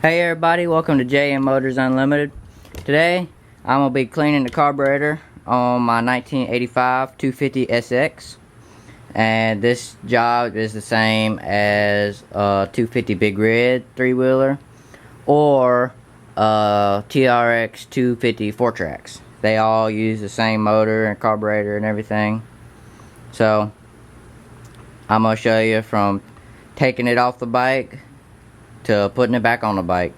Hey everybody, welcome to JM Motors Unlimited. Today I'm going to be cleaning the carburetor on my 1985 250 SX, and this job is the same as a 250 Big Red 3-wheeler or TRX250 fourtrax. They all use the same motor and carburetor and everything. So I'm going to show you from taking it off the bike to putting it back on the bike.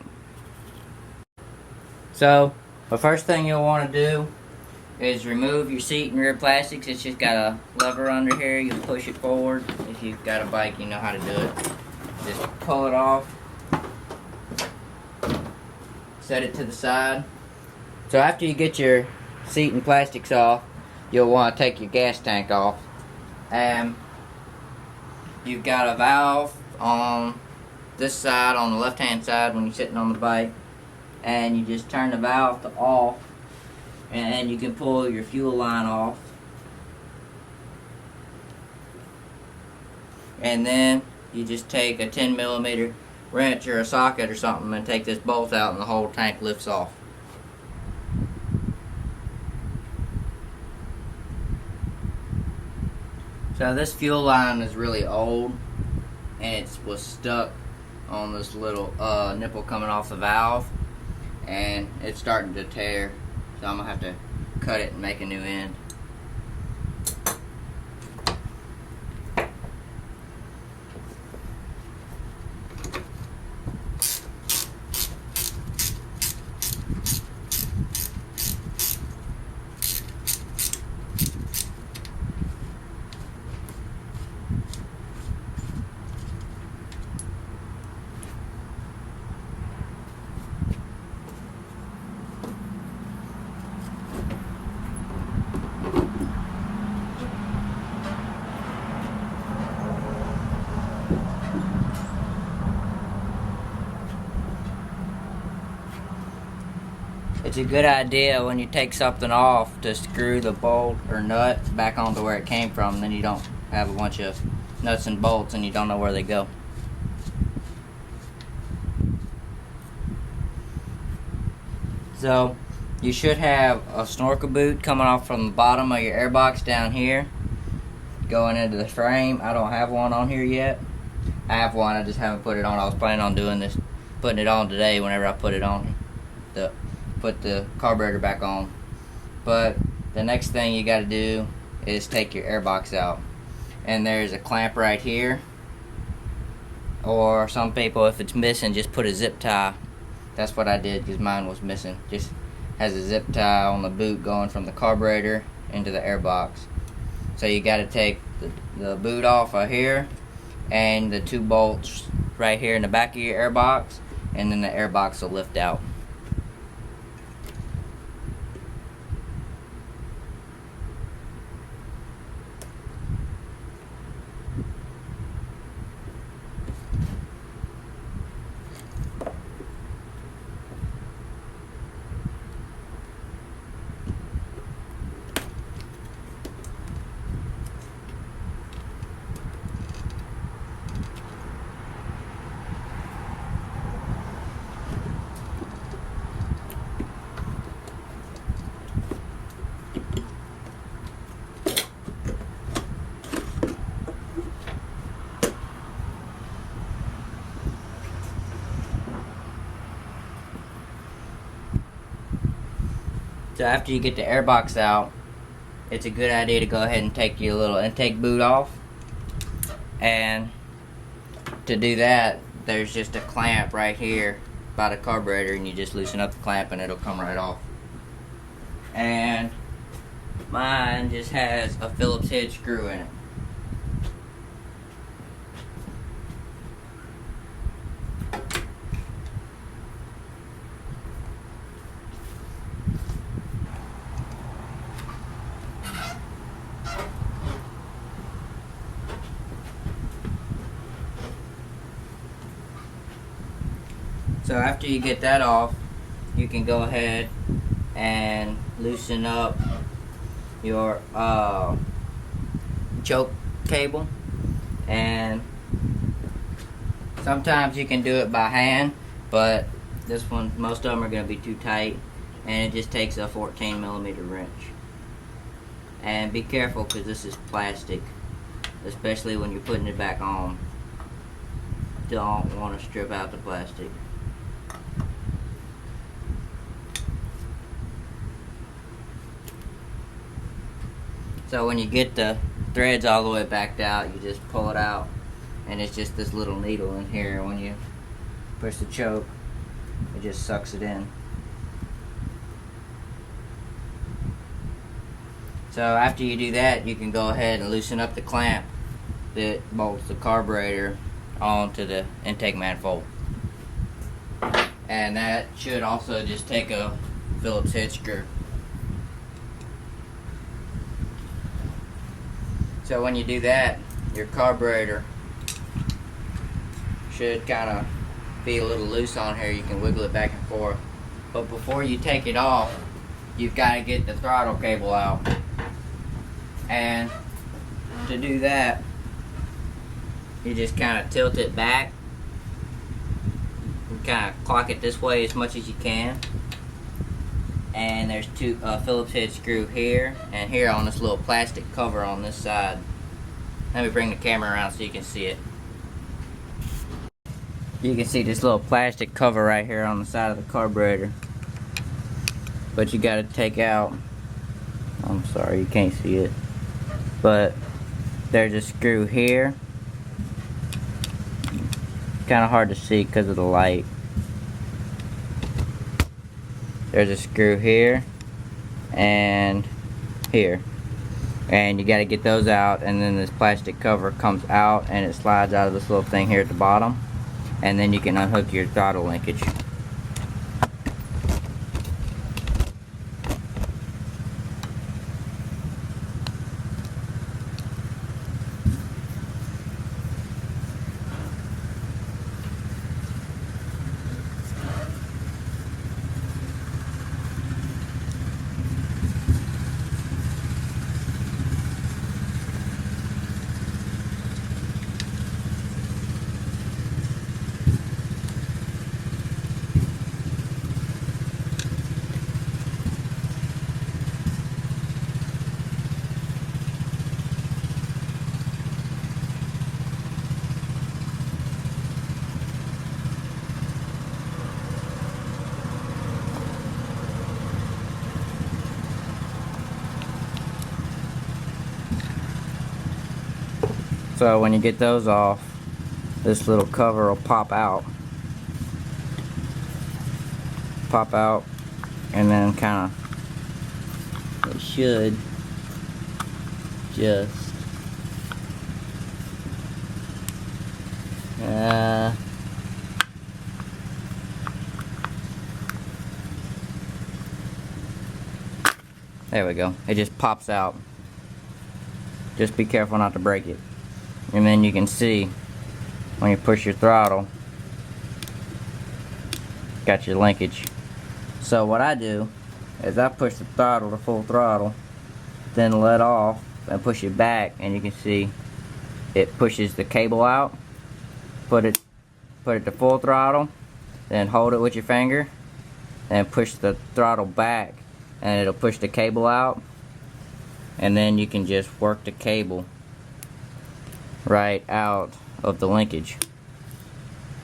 So the first thing you'll want to do is remove your seat and rear plastics. It's just got a lever under here. You'll push it forward. If you've got a bike, you know how to do it. Just pull it off, set it to the side. So after you get your seat and plastics off, you'll want to take your gas tank off, and you've got a valve on this side, on the left hand side when you're sitting on the bike, and you just turn the valve to off, and you can pull your fuel line off, and then you just take a 10mm wrench or a socket or something and take this bolt out, and the whole tank lifts off. So this fuel line is really old, and it was stuck on this little nipple coming off the valve, and it's starting to tear, so I'm gonna have to cut it and make a new end. It's a good idea when you take something off to screw the bolt or nut back onto where it came from, then you don't have a bunch of nuts and bolts and you don't know where they go. So you should have a snorkel boot coming off from the bottom of your airbox down here going into the frame. I don't have one on here yet. I have one, I just haven't put it on. I was planning on doing this, putting it on today whenever I put it on, put the carburetor back on. But the next thing you got to do is take your airbox out, and there's a clamp right here, or some people, if it's missing, just put a zip tie. That's what I did because mine was missing. Just has a zip tie on the boot going from the carburetor into the airbox. So you got to take the boot off of here and the two bolts right here in the back of your airbox, and then the airbox will lift out. So after you get the airbox out, it's a good idea to go ahead and take your little intake boot off. And to do that, there's just a clamp right here by the carburetor, and you just loosen up the clamp and it'll come right off. And mine just has a Phillips head screw in it. So after you get that off, you can go ahead and loosen up your choke cable, and sometimes you can do it by hand, but This one, most of them are going to be too tight, and it just takes a 14mm wrench. And be careful, because this is plastic, especially when you're putting it back on. Don't want to strip out the plastic. So when you get the threads all the way backed out, you just pull it out, and it's just this little needle in here. When you push the choke, it just sucks it in. So after you do that, you can go ahead and loosen up the clamp that bolts the carburetor onto the intake manifold. And that should also just take a Phillips head screw. So when you do that, your carburetor should kind of be a little loose on here. You can wiggle it back and forth. But before you take it off, you've got to get the throttle cable out. And to do that, you just kind of tilt it back. You kind of clock it this way as much as you can. And there's two Phillips head screw here and here on this little plastic cover on this side. Let me bring the camera around so you can see it. You can see this little plastic cover right here on the side of the carburetor. But you got to take out, I'm sorry you can't see it, but there's a screw here. Kind of hard to see because of the light. There's a screw here and here, and you got to get those out, and then this plastic cover comes out and it slides out of this little thing here at the bottom, and then you can unhook your throttle linkage. So when you get those off, this little cover will pop out, and then kind of, it should just there we go. It just pops out. Just be careful not to break it. And then you can see when you push your throttle, got your linkage. So what I do is I push the throttle to full throttle, then let off and push it back, and you can see it pushes the cable out. Put it to full throttle, then hold it with your finger and push the throttle back, and it'll push the cable out, and then you can just work the cable right out of the linkage,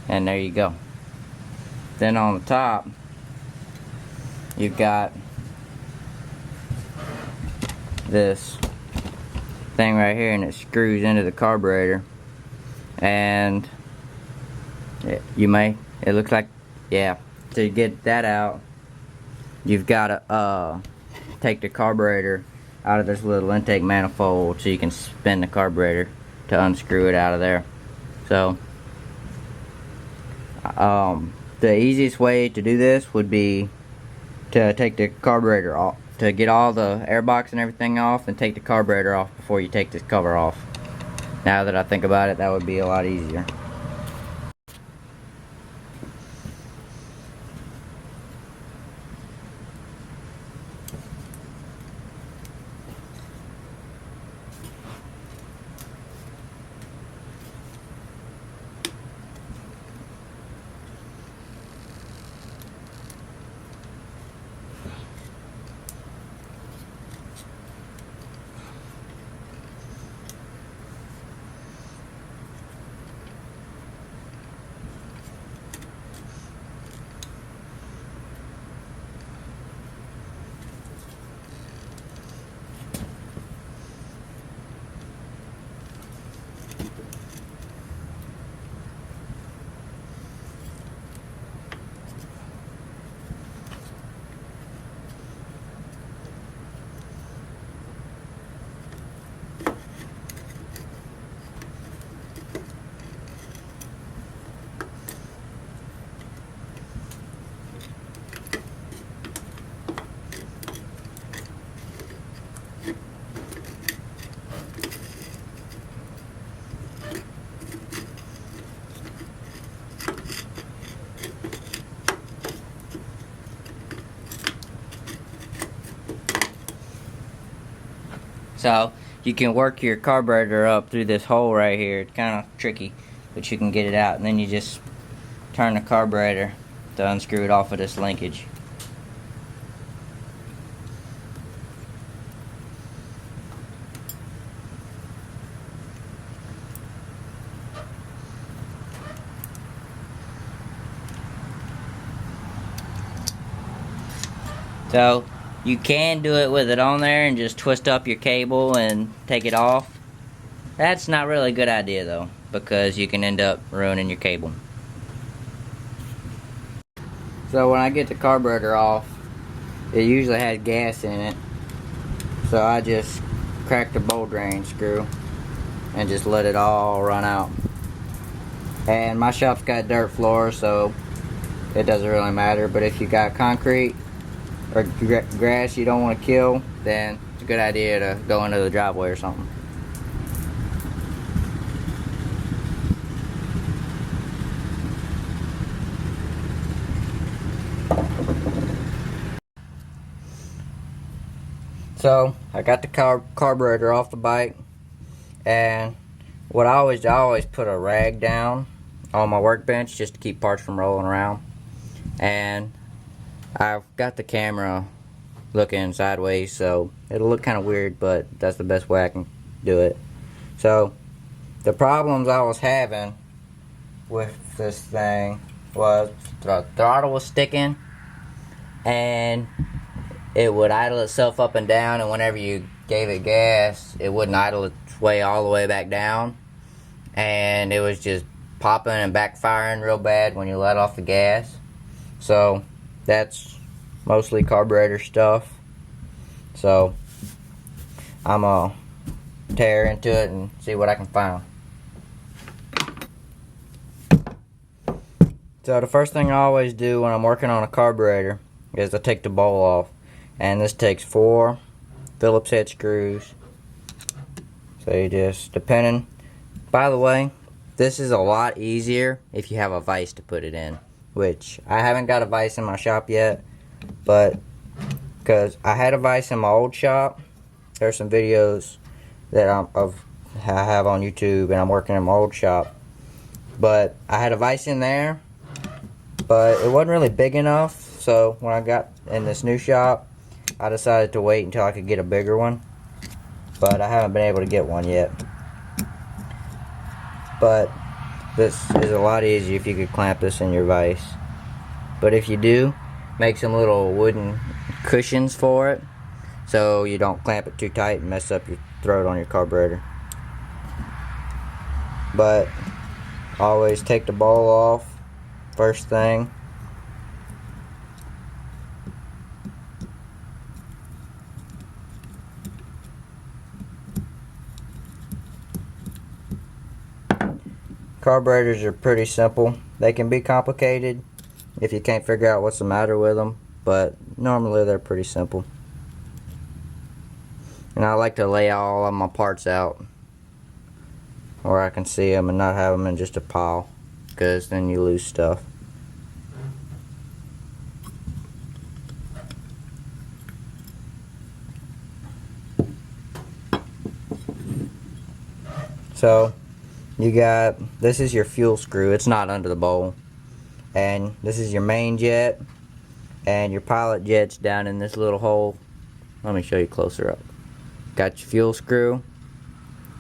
and there you go. Then on the top you've got this thing right here, and it screws into the carburetor, and it looks like, yeah, to get that out you've got to take the carburetor out of this little intake manifold so you can spin the carburetor to unscrew it out of there. So the easiest way to do this would be to take the carburetor off, to get all the airbox and everything off, and take the carburetor off before you take this cover off. Now that I think about it, that would be a lot easier. So you can work your carburetor up through this hole right here. It's kind of tricky, but you can get it out, and then you just turn the carburetor to unscrew it off of this linkage. So you can do it with it on there and just twist up your cable and take it off. That's not really a good idea though, because you can end up ruining your cable. So when I get the carburetor off, it usually has gas in it. So I just crack the bowl drain screw and just let it all run out. And my shop's got dirt floor, so it doesn't really matter. But if you got concrete or grass you don't want to kill, then it's a good idea to go into the driveway or something. So I got the carburetor off the bike, and what I always put a rag down on my workbench just to keep parts from rolling around. And I've got the camera looking sideways, so it'll look kind of weird, but that's the best way I can do it. So the problems I was having with this thing was the throttle was sticking, and it would idle itself up and down, and whenever you gave it gas, it wouldn't idle its way all the way back down, and it was just popping and backfiring real bad when you let off the gas. So that's mostly carburetor stuff. So I'm gonna tear into it and see what I can find. So the first thing I always do when I'm working on a carburetor is I take the bowl off, and this takes 4 Phillips head screws. So you just, depending, by the way, this is a lot easier if you have a vise to put it in, which I haven't got a vise in my shop yet, but because I had a vise in my old shop. There's some videos that I have on YouTube, and I'm working in my old shop, but I had a vise in there, but it wasn't really big enough. So when I got in this new shop, I decided to wait until I could get a bigger one, but I haven't been able to get one yet. But this is a lot easier if you could clamp this in your vise. But if you do, make some little wooden cushions for it, so you don't clamp it too tight and mess up your throat on your carburetor. But always take the bowl off first thing. Carburetors are pretty simple. They can be complicated if you can't figure out what's the matter with them, but normally they're pretty simple. And I like to lay all of my parts out where I can see them and not have them in just a pile, because then you lose stuff. So you got, this is your fuel screw. It's not under the bowl. And this is your main jet, and your pilot jet's down in this little hole. Let me show you closer up. Got your fuel screw,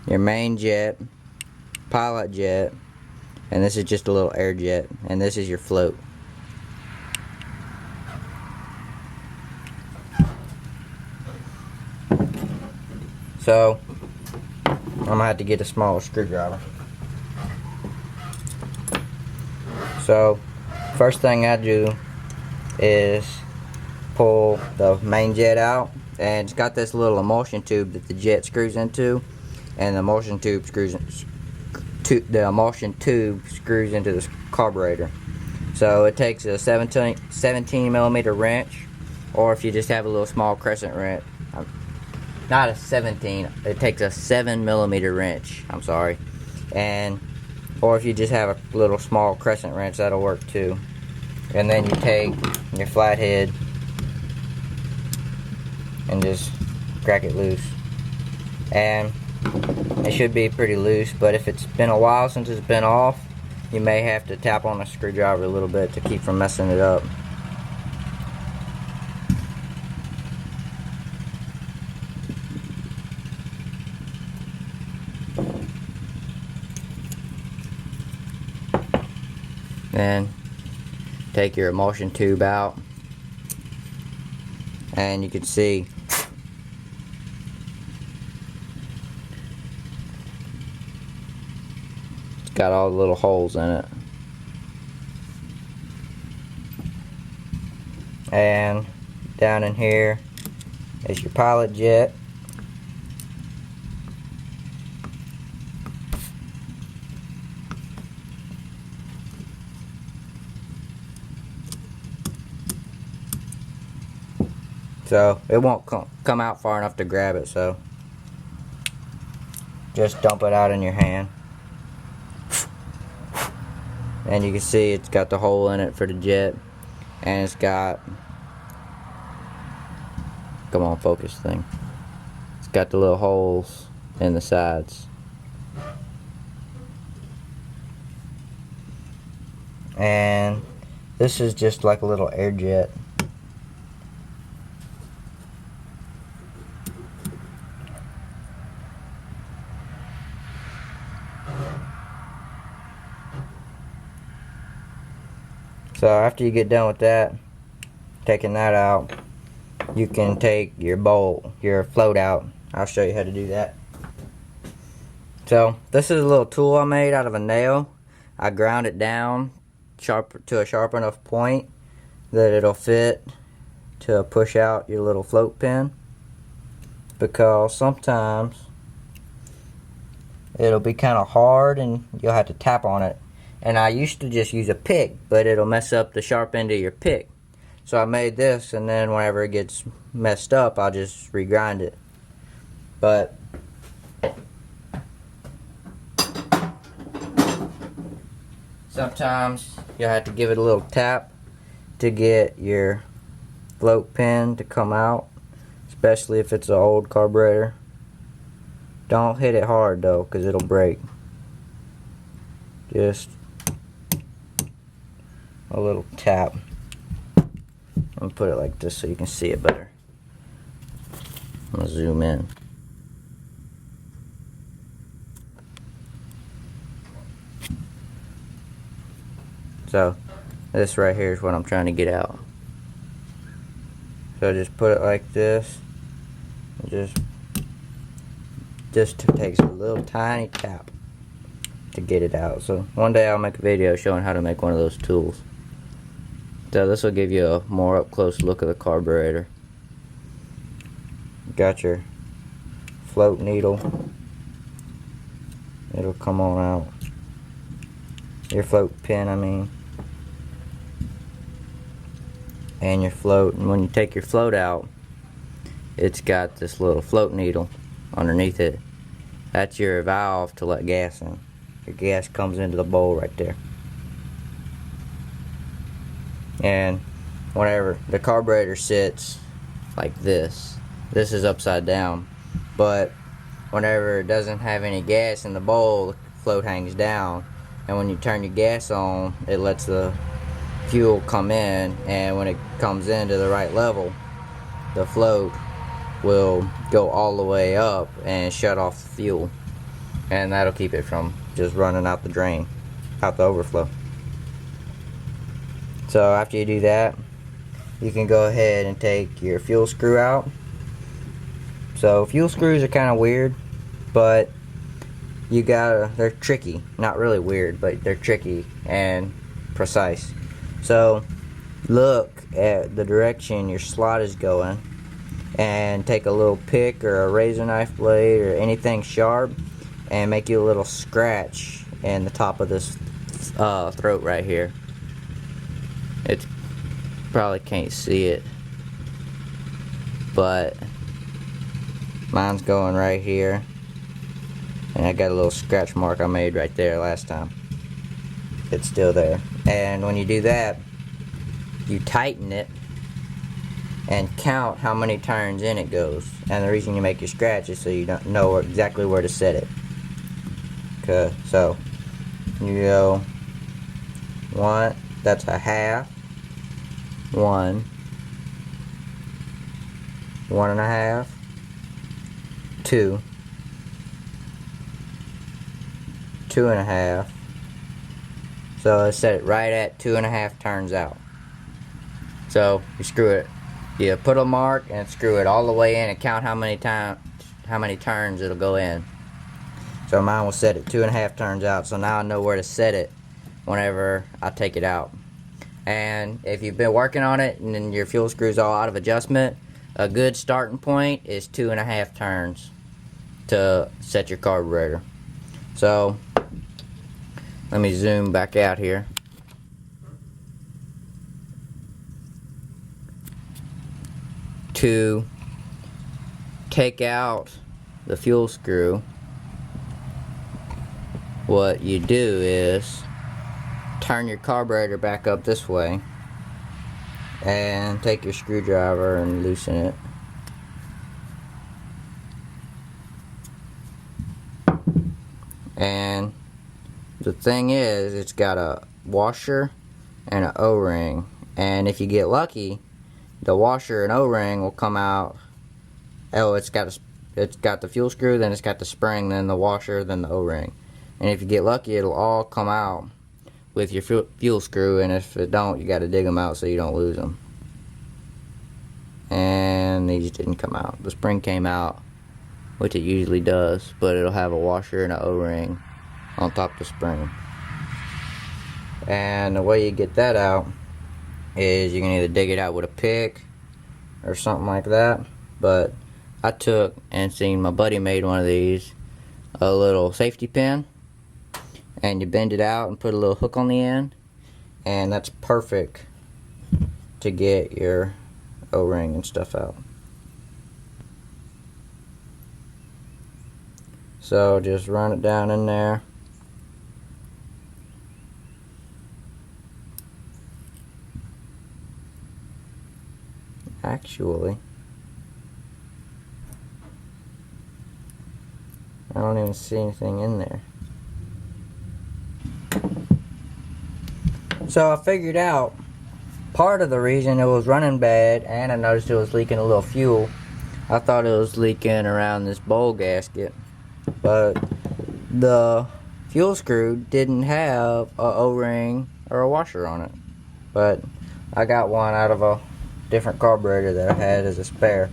your main jet, pilot jet, and this is just a little air jet, and this is your float. So I'm gonna have to get a smaller screwdriver. So first thing I do is pull the main jet out, and it's got this little emulsion tube that the jet screws into, and the emulsion tube screws into the carburetor. So it takes a 17 millimeter wrench, or if you just have a little small crescent wrench, not a 17, it takes a 7 millimeter wrench, I'm sorry, and or if you just have a little small crescent wrench, that'll work too. And then you take your flathead and just crack it loose. and it should be pretty loose, but if it's been a while since it's been off, you may have to tap on a screwdriver a little bit to keep from messing it up. Then take your emulsion tube out, and you can see it's got all the little holes in it. And down in here is your pilot jet. So it won't come out far enough to grab it, so just dump it out in your hand. And you can see it's got the hole in it for the jet, and it's got, come on, focus thing, it's got the little holes in the sides. And this is just like a little air jet. So after you get done with that, taking that out, you can take your bolt, your float out. I'll show you how to do that. So this is a little tool I made out of a nail. I ground it down to a sharp enough point that it'll fit to push out your little float pin, because sometimes it'll be kind of hard and you'll have to tap on it. And I used to just use a pick, but it'll mess up the sharp end of your pick. So I made this, and then whenever it gets messed up, I'll just regrind it. But sometimes you'll have to give it a little tap to get your float pin to come out, especially if it's an old carburetor. Don't hit it hard though, because it'll break. Just a little tap. I'm gonna put it like this so you can see it better. I'm gonna zoom in. So this right here is what I'm trying to get out. So just put it like this. Just takes a little tiny tap to get it out. So one day I'll make a video showing how to make one of those tools. So this will give you a more up close look of the carburetor. Got your float needle. It'll come on out. Your float pin, I mean. And your float. And when you take your float out, it's got this little float needle underneath it. That's your valve to let gas in. Your gas comes into the bowl right there. And whenever the carburetor sits like this is upside down, but whenever it doesn't have any gas in the bowl, the float hangs down, and when you turn your gas on, it lets the fuel come in, and when it comes into the right level, the float will go all the way up and shut off the fuel, and that'll keep it from just running out the drain, out the overflow. So after you do that, you can go ahead and take your fuel screw out. So fuel screws are kind of weird, but they're tricky. Not really weird, but they're tricky and precise. So look at the direction your slot is going, and take a little pick or a razor knife blade or anything sharp, and make you a little scratch in the top of this throat right here. It probably can't see it, but mine's going right here, and I got a little scratch mark I made right there last time. It's still there. And when you do that, you tighten it, and count how many turns in it goes. And the reason you make your scratch is so you don't know exactly where to set it. Okay, so you go 1, that's a half, 1, 1.5, 2, 2.5. So let's set it right at 2.5 turns out. So you screw it, you put a mark and screw it all the way in and count how many turns it'll go in. So mine will set it 2.5 turns out. So now I know where to set it whenever I take it out. And if you've been working on it and then your fuel screw's all out of adjustment, a good starting point is 2.5 turns to set your carburetor. So let me zoom back out here. To take out the fuel screw, what you do is turn your carburetor back up this way and take your screwdriver and loosen it. And the thing is, it's got a washer and an O-ring, and if you get lucky, the washer and O-ring will come out. Oh, it's got the fuel screw, then it's got the spring, then the washer, then the O-ring. And if you get lucky, it'll all come out with your fuel screw, and if it don't, you got to dig them out so you don't lose them. And these didn't come out. The spring came out, which it usually does, but it'll have a washer and an O-ring on top of the spring. And the way you get that out is you can either dig it out with a pick or something like that, but I took and seen my buddy made one of these, a little safety pin, and you bend it out and put a little hook on the end, and that's perfect to get your O-ring and stuff out. So just run it down in there. Actually, I don't even see anything in there. So I figured out part of the reason it was running bad, and I noticed it was leaking a little fuel. I thought it was leaking around this bowl gasket, but the fuel screw didn't have a O-ring or a washer on it. But I got one out of a different carburetor that I had as a spare,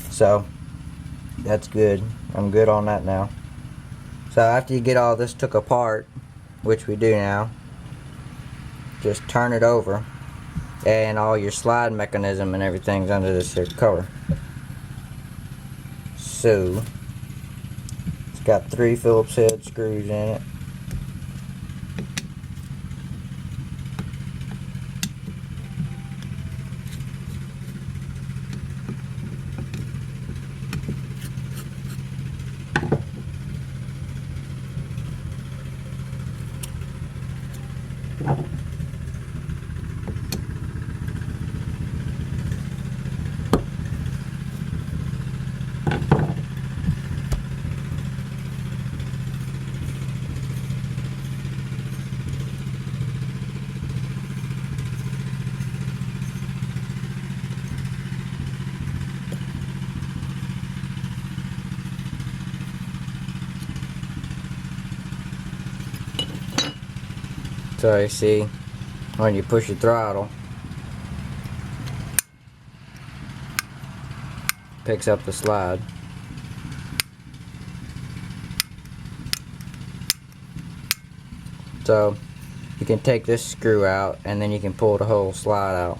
so that's good. I'm good on that now. So after you get all this took apart, which we do now, just turn it over, and all your slide mechanism and everything's under this here cover. So it's got 3 Phillips head screws in it. So you see, when you push the throttle, picks up the slide. So you can take this screw out, and then you can pull the whole slide out.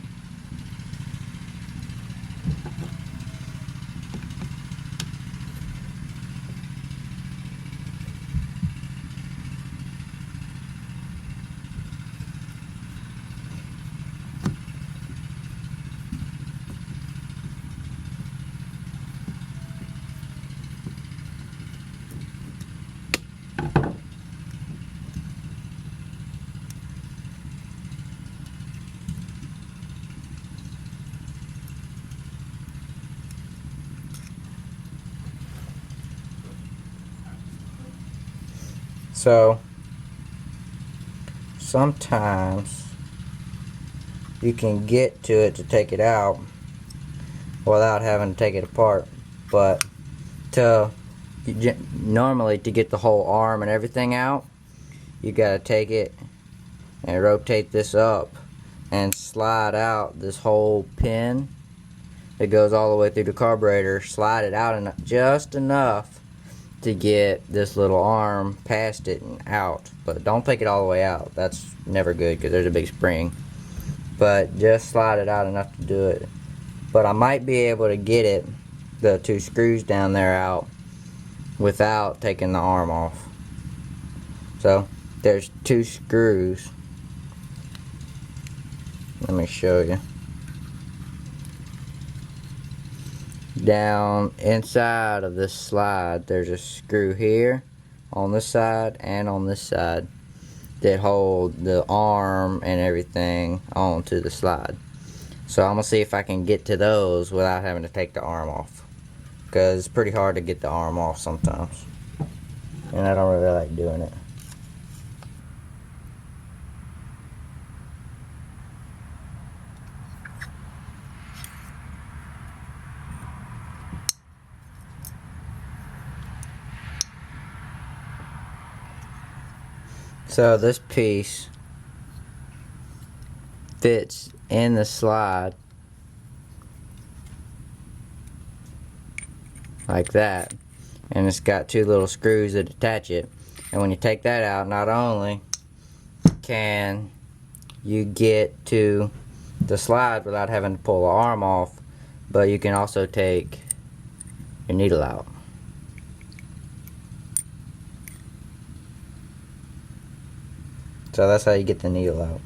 So sometimes you can get to it to take it out without having to take it apart, but normally to get the whole arm and everything out, you gotta take it and rotate this up and slide out this whole pin that goes all the way through the carburetor. Slide it out just enough to get this little arm past it and out, but don't take it all the way out. That's never good because there's a big spring. But just slide it out enough to do it. But I might be able to get it, the two screws down there, out without taking the arm off. So there's two screws. Let me show you. Down inside of this slide, there's a screw here on this side and on this side that hold the arm and everything onto the slide. So I'm gonna see if I can get to those without having to take the arm off, because it's pretty hard to get the arm off sometimes, and I don't really like doing it. So this piece fits in the slide like that, and it's got two little screws that attach it. And when you take that out, not only can you get to the slide without having to pull the arm off, but you can also take your needle out. So that's how you get the needle out.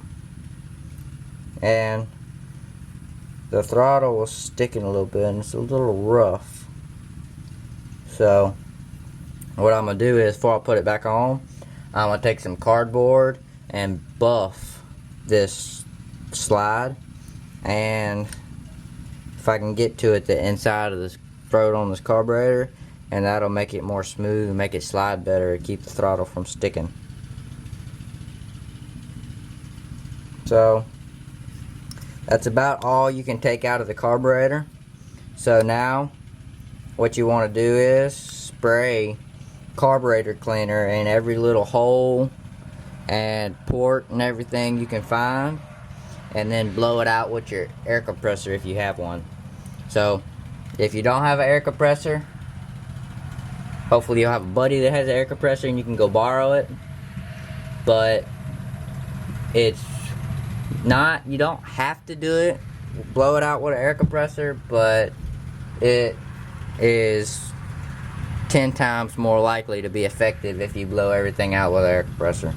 And the throttle was sticking a little bit and it's a little rough. So what I'm going to do is, before I put it back on, I'm going to take some cardboard and buff this slide. And if I can get to it, the inside of this throat on this carburetor, and that'll make it more smooth and make it slide better and keep the throttle from sticking. So that's about all you can take out of the carburetor. So now what you want to do is spray carburetor cleaner in every little hole and port and everything you can find, and then blow it out with your air compressor if you have one. So if you don't have an air compressor, hopefully you'll have a buddy that has an air compressor and you can go borrow it. But it's not, you don't have to do it, blow it out with an air compressor, but it is 10 times more likely to be effective if you blow everything out with an air compressor.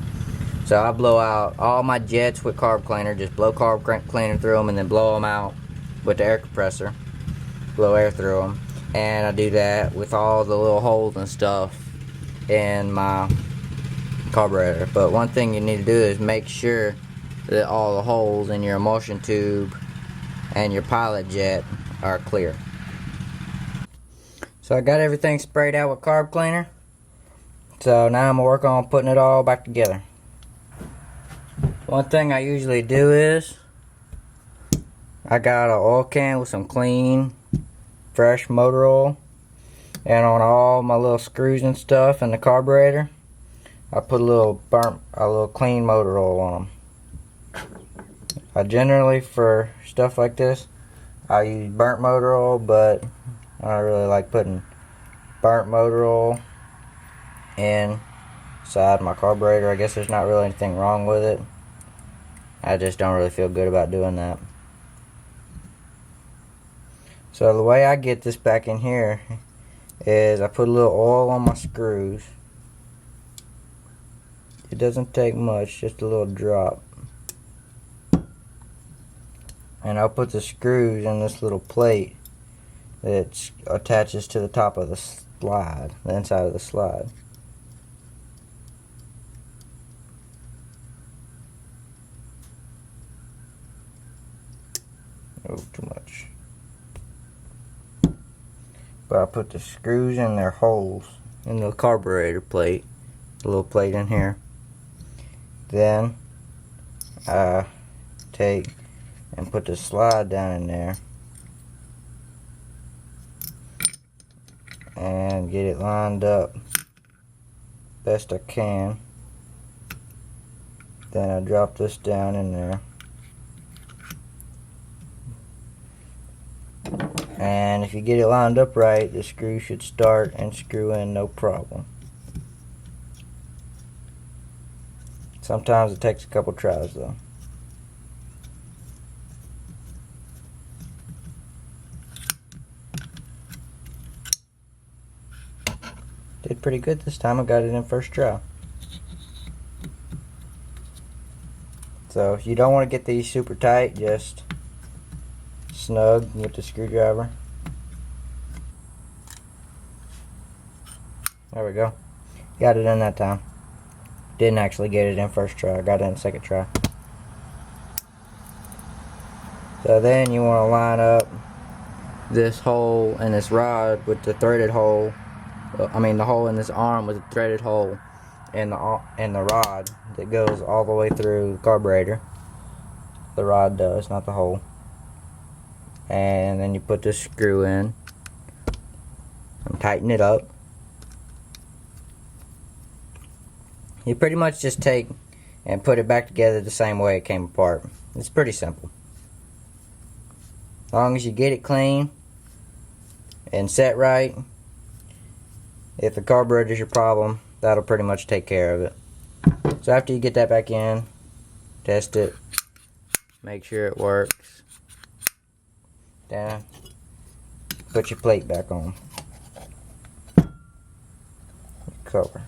So I blow out all my jets with carb cleaner, just blow carb cleaner through them and then blow them out with the air compressor, blow air through them. And I do that with all the little holes and stuff in my carburetor. But one thing you need to do is make sure that all the holes in your emulsion tube and your pilot jet are clear. So I got everything sprayed out with carb cleaner. So now I'm gonna work on putting it all back together. One thing I usually do is, I got an oil can with some clean, fresh motor oil, and on all my little screws and stuff in the carburetor, I put a little clean motor oil on them. I generally, for stuff like this, I use burnt motor oil, but I don't really like putting burnt motor oil inside my carburetor. I guess there's not really anything wrong with it. I just don't really feel good about doing that. So the way I get this back in here is I put a little oil on my screws. It doesn't take much, just a little drop. And I'll put the screws in this little plate that attaches to the top of the slide, the inside of the slide. Oh, too much. But I put the screws in their holes in the carburetor plate a little plate in here. Then I take and put the slide down in there and get it lined up best I can. Then I drop this down in there, and if you get it lined up right, the screw should start and screw in no problem. Sometimes it takes a couple tries though. Did pretty good this time. I got it in first try. So if you don't want to get these super tight, just snug with the screwdriver. There we go. Got it in that time. Didn't actually get it in first try. I got it in second try. So then you want to line up this hole in this rod with the threaded hole. I mean the hole in this arm with the threaded hole in the rod that goes all the way through the carburetor. The rod does, not the hole. And then you put this screw in and tighten it up. You pretty much just take and put it back together the same way it came apart. It's pretty simple. As long as you get it clean and set right, if the carburetor is your problem, that'll pretty much take care of it. So after you get that back in, test it, make sure it works. Then put your plate back on. Cover.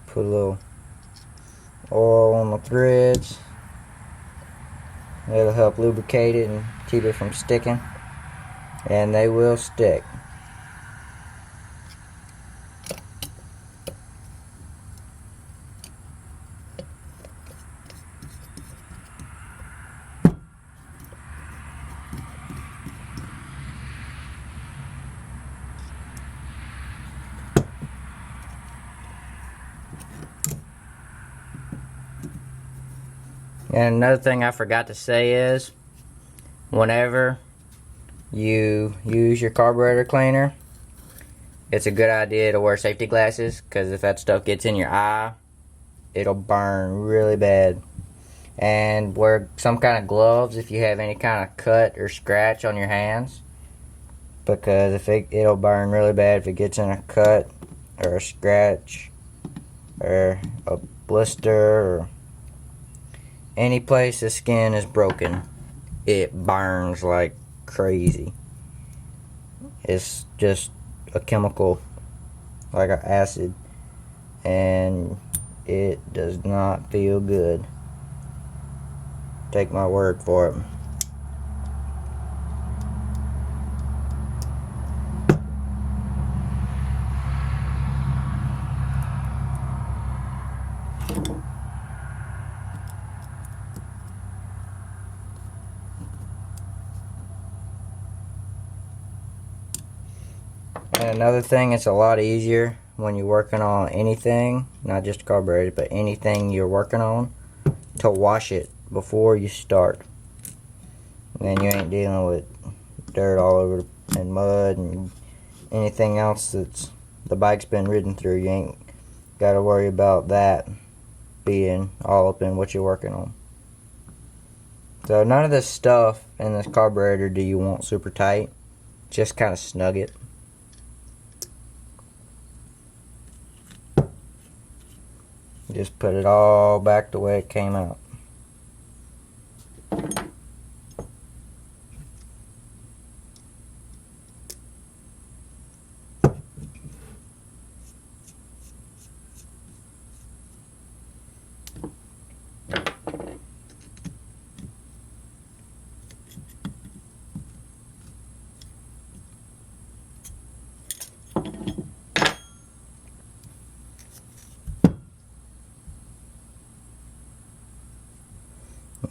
Put a little oil on the threads. It'll help lubricate it and keep it from sticking. And they will stick. And another thing I forgot to say is, whenever you use your carburetor cleaner, it's a good idea to wear safety glasses, because if that stuff gets in your eye, it'll burn really bad. And wear some kind of gloves if you have any kind of cut or scratch on your hands, because if it'll burn really bad if it gets in a cut or a scratch or a blister or any place the skin is broken. It burns like crazy. It's just a chemical, like an acid, and it does not feel good. Take my word for it. And another thing, it's a lot easier when you're working on anything, not just carburetors, but anything you're working on, to wash it before you start. And then you ain't dealing with dirt all over and mud and anything else that's the bike's been ridden through. You ain't got to worry about that being all up in what you're working on. So none of this stuff in this carburetor do you want super tight. Just kind of snug it. Just put it all back the way it came out.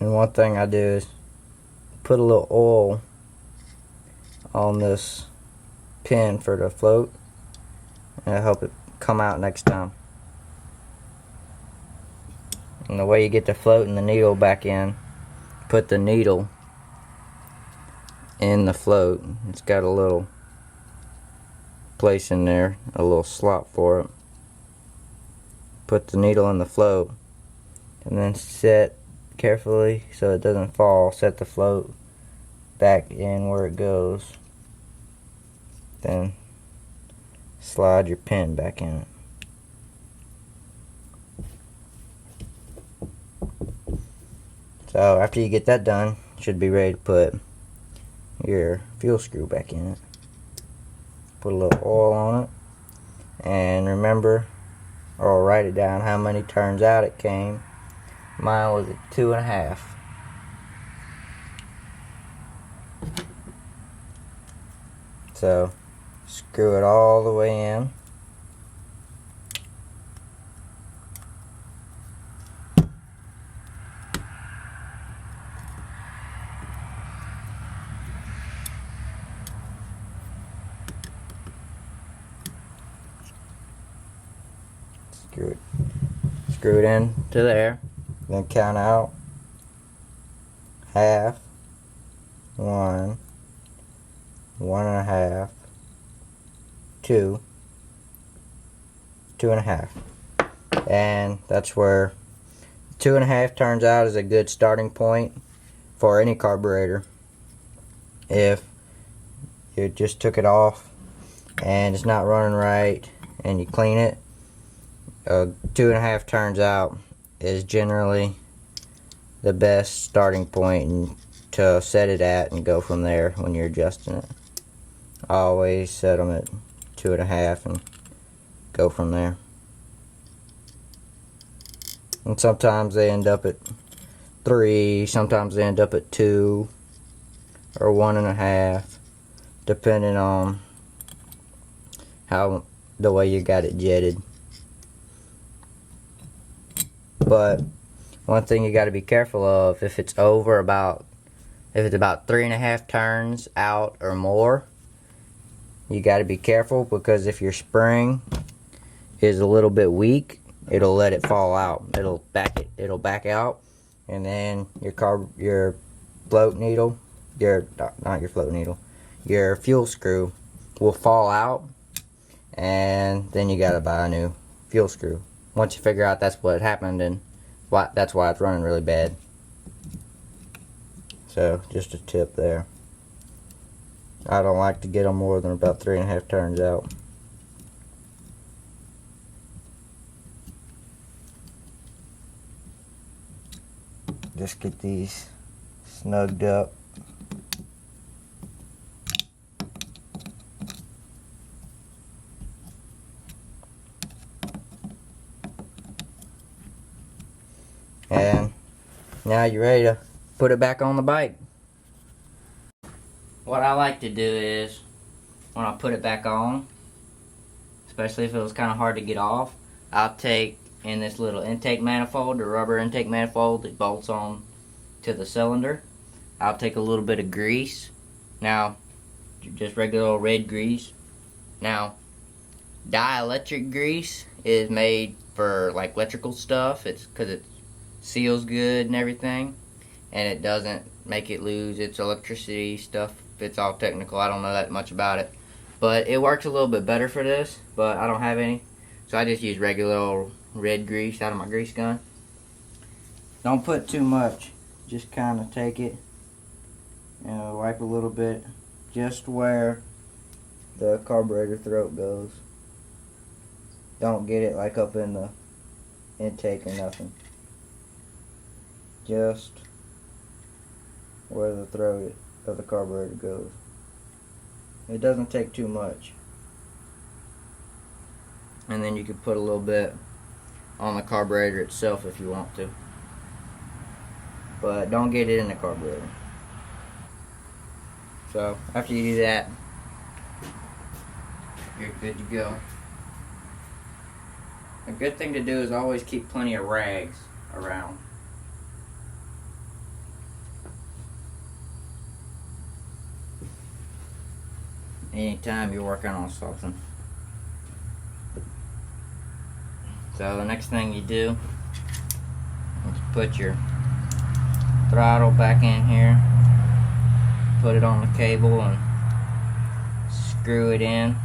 And one thing I do is put a little oil on this pin for the float, and it'll help it come out next time. And the way you get the float and the needle back in, put the needle in the float. It's got a little place in there, a little slot for it. Put the needle in the float and then set carefully so it doesn't fall. Set the float back in where it goes. Then slide your pin back in it. So after you get that done, you should be ready to put your fuel screw back in it. Put a little oil on it, and remember, or write it down how many turns out it came. Mine was at 2.5. So screw it all the way in. Screw it in to there, then count out half, 1, 1.5, 2, 2.5, and that's where 2.5 turns out is a good starting point for any carburetor. If you just took it off and it's not running right and you clean it, 2.5 turns out is generally the best starting point to set it at and go from there when you're adjusting it. I always set them at 2.5 and go from there. And sometimes they end up at 3, sometimes they end up at 2 or 1.5, depending on how the way you got it jetted. But one thing you got to be careful of, if it's about 3.5 turns out or more, you got to be careful, because if your spring is a little bit weak, it'll let it fall out. It'll back out, and then your float needle, not your float needle, your fuel screw will fall out, and then you got to buy a new fuel screw. Once you figure out that's what happened, and that's why it's running really bad. So just a tip there. I don't like to get them more than about 3.5 turns out. Just get these snugged up. And now you're ready to put it back on the bike. What I like to do is, when I put it back on, especially if it was kind of hard to get off, I'll take in this little intake manifold, the rubber intake manifold that bolts on to the cylinder. I'll take a little bit of grease. Now, just regular old red grease. Now, dielectric grease is made for like electrical stuff. It's because it seals good and everything, and it doesn't make it lose its electricity stuff. It's all technical. I don't know that much about it, but it works a little bit better for this, but I don't have any, so I just use regular old red grease out of my grease gun. Don't put too much, just kind of take it and wipe a little bit just where the carburetor throat goes. Don't get it like up in the intake or nothing. Just where the throat of the carburetor goes. It doesn't take too much. And then you can put a little bit on the carburetor itself if you want to. But don't get it in the carburetor. So after you do that, you're good to go. A good thing to do is always keep plenty of rags around. anytime you're working on something. So the next thing you do is put your throttle back in here, put it on the cable and screw it in.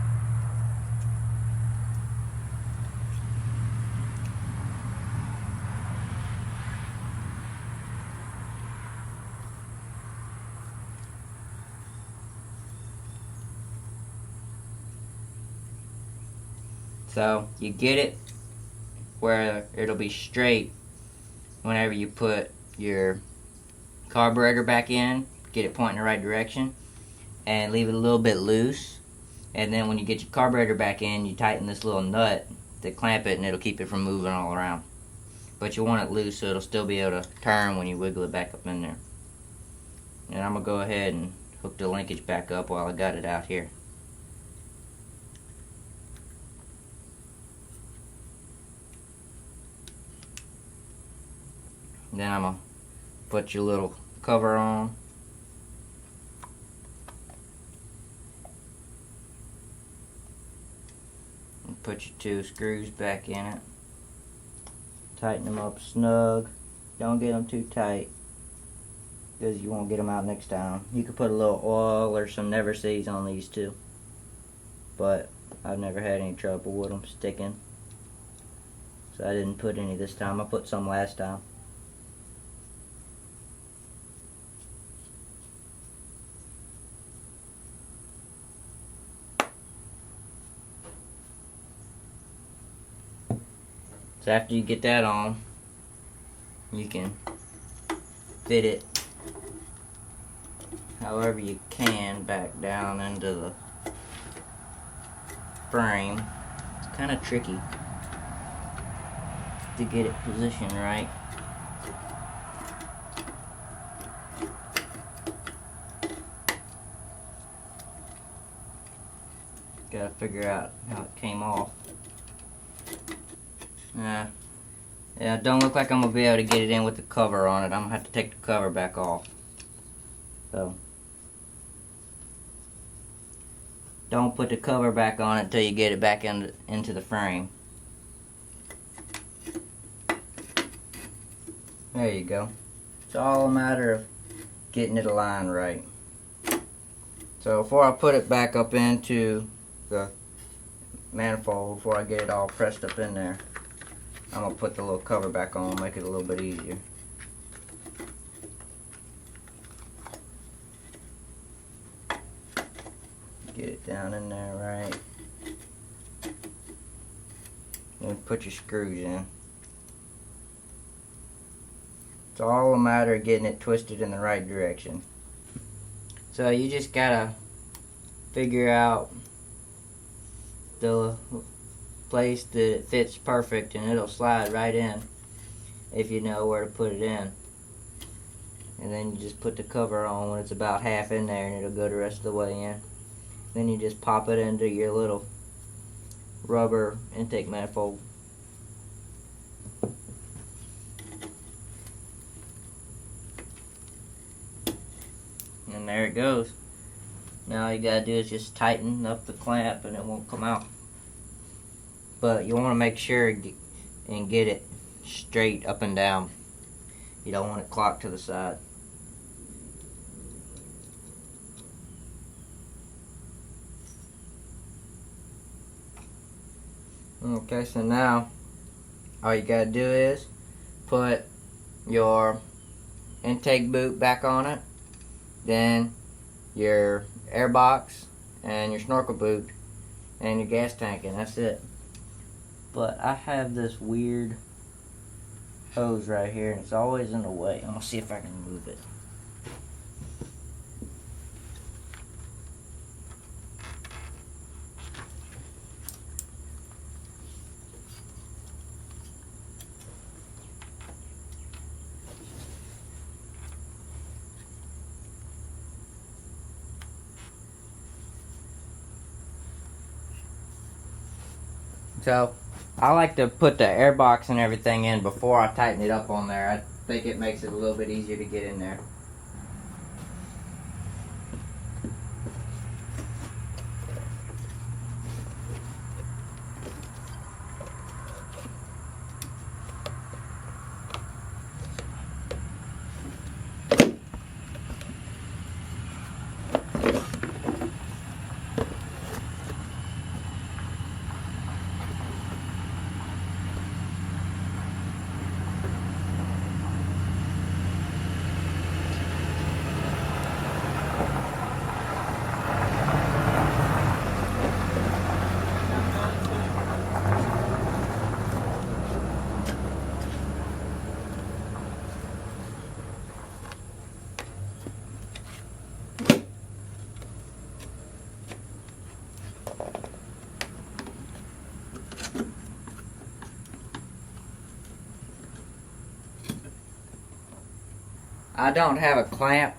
So you get it where it'll be straight whenever you put your carburetor back in, get it pointing the right direction, and leave it a little bit loose. And then when you get your carburetor back in, you tighten this little nut to clamp it, and it'll keep it from moving all around. But you want it loose so it'll still be able to turn when you wiggle it back up in there. And I'm going to go ahead and hook the linkage back up while I got it out here. Then I'm going to put your little cover on. And put your 2 screws back in it. Tighten them up snug. Don't get them too tight, because you won't get them out next time. You could put a little oil or some Never Sees on these too, but I've never had any trouble with them sticking, so I didn't put any this time. I put some last time. So after you get that on, you can fit it however you can back down into the frame. It's kind of tricky to get it positioned right. Gotta figure out how it came off. Yeah, don't look like I'm gonna be able to get it in with the cover on it. I'm gonna have to take the cover back off. So don't put the cover back on it until you get it back into the frame. There you go. It's all a matter of getting it aligned right. So before I put it back up into the manifold, before I get it all pressed up in there, I'm going to put the little cover back on, make it a little bit easier. Get it down in there right. And put your screws in. It's all a matter of getting it twisted in the right direction. So you just gotta figure out the place that it fits perfect, and it'll slide right in if you know where to put it in. And then you just put the cover on when it's about half in there, and it'll go the rest of the way in. Then you just pop it into your little rubber intake manifold. And there it goes. Now all you gotta do is just tighten up the clamp and it won't come out. But you want to make sure and get it straight up and down. You don't want it clocked to the side. Okay, so now all you gotta do is put your intake boot back on it, then your air box and your snorkel boot and your gas tank, and that's it. But I have this weird hose right here, and it's always in the way. I'm gonna see if I can move it. So I like to put the air box and everything in before I tighten it up on there. I think it makes it a little bit easier to get in there. I don't have a clamp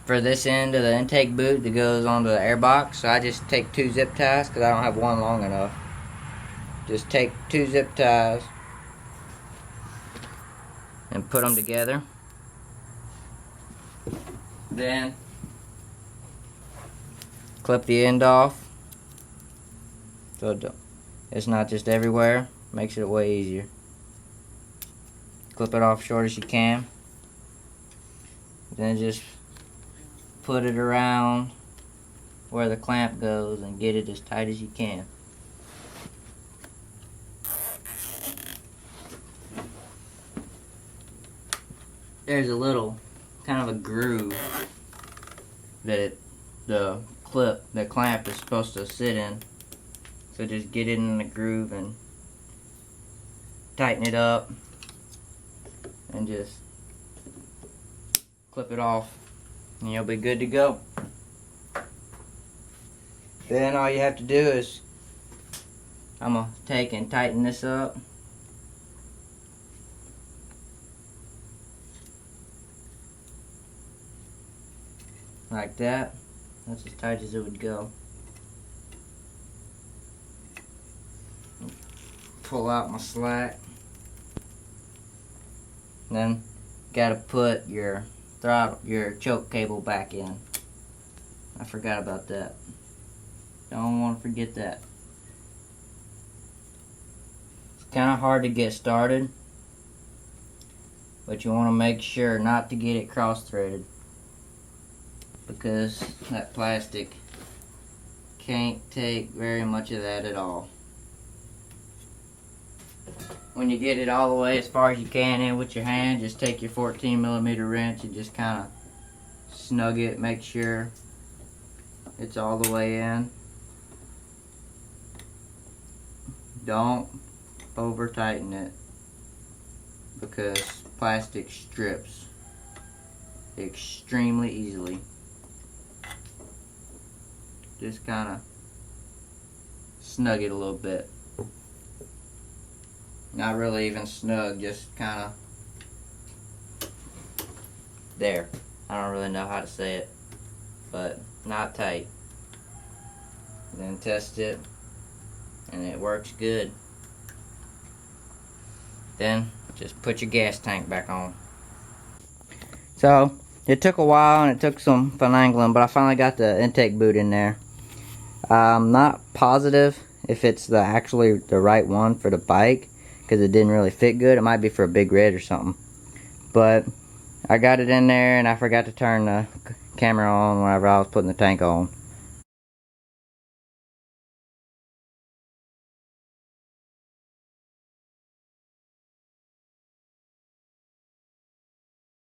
for this end of the intake boot that goes onto the airbox, so I just take 2 zip ties because I don't have one long enough. Just take 2 zip ties and put them together. Then clip the end off so it's not just everywhere. Makes it way easier. Clip it off short as you can. Then just put it around where the clamp goes and get it as tight as you can. There's a little kind of a groove that the clamp is supposed to sit in. So just get it in the groove and tighten it up and just clip it off and you'll be good to go. Then all you have to do is, I'm going to take and tighten this up. Like that. That's as tight as it would go. Pull out my slack. Then gotta put your throttle, your choke cable back in. I forgot about that. Don't want to forget that. It's kind of hard to get started, but you want to make sure not to get it cross-threaded, because that plastic can't take very much of that at all. When you get it all the way as far as you can in with your hand, just take your 14mm wrench and just kind of snug it, make sure it's all the way in. Don't over tighten it, because plastic strips extremely easily. Just kind of snug it a little bit. Not really even snug, just kind of there. I don't really know how to say it, but not tight. Then test it, and it works good. Then just put your gas tank back on. So it took a while and it took some finagling, but I finally got the intake boot in there. I'm not positive if it's actually the right one for the bike, because it didn't really fit good. It might be for a big red or something. But I got it in there and I forgot to turn the camera on whenever I was putting the tank on.